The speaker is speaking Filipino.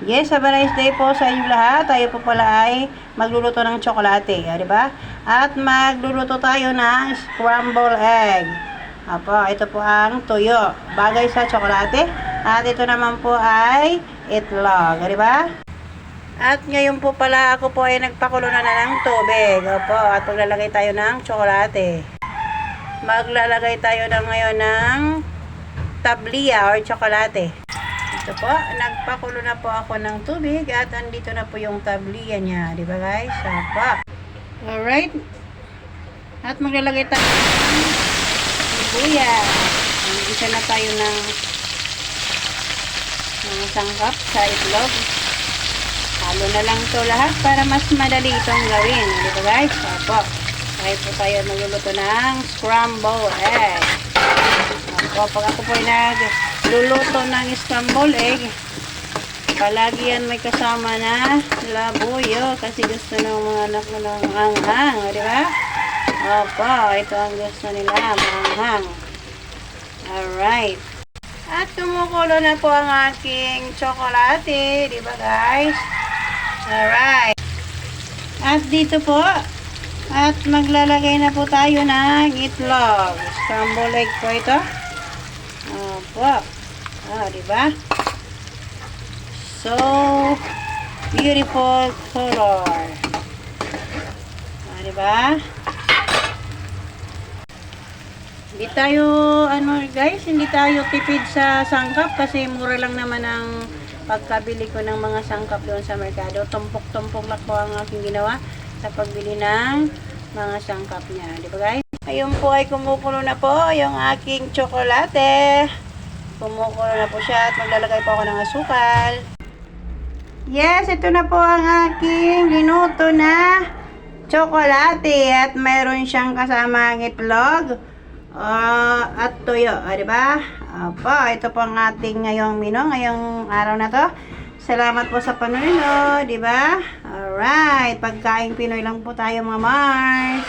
Yes, have a nice day po sa inyo lahat. Tayo po pala ay magluluto ng tsokolate, di ba? At magluluto tayo ng scramble egg. Apo, ito po ang tuyo, bagay sa tsokolate. At ito naman po ay itlog, di ba? At ngayon po pala ako po ay nagpakulo na ng tubig. Opo, at maglalagay tayo ng tsokolate. Maglalagay tayo na ngayon ng tablia or tsokolate. Ito po, nagpakulo na po ako ng tubig at andito na po yung tablia niya, di ba guys? Opo. Alright. At maglalagay tayo ng sibuyas. Isa na tayo ng sangkap sa itlog. Halo na lang to lahat para mas madali itong gawin, di ba guys? Opo. Kahit po tayo magluluto ng scramble egg. Opo, pag ako po ay nagluluto ng scramble egg, palagi yan may kasama na labuyo kasi gusto ng mga anak mo ng anghang, di ba? Opo, ito ang gusto nila, anghang. Alright. At kumukulo na po ang aking tsokolate, di ba guys? Alright. At dito po, at maglalagay na po tayo ng itlog. Scramble egg po ito. Opo. Diba? So beautiful color. Diba? Hindi tayo, guys, hindi tayo tipid sa sangkap kasi mura lang naman ang pagkabili ko ng mga sangkap doon sa merkado. Tumpok-tumpok lang po ang aking ginawa sa pagbili ng mga sangkap niya. Di ba guys? Ayun po ay kumukulo na po yung aking tsokolate. Kumukulo na po siya at maglalagay po ako ng asukal. Yes, ito na po ang aking linuto na tsokolate at mayroon siyang kasama ang itlog at tuyo. Di ba? Opo, ito po ang ating ngayong menu, ngayong araw na to. Salamat po sa panonood, di ba? Alright, pagkain Pinoy lang po tayo mga Mars.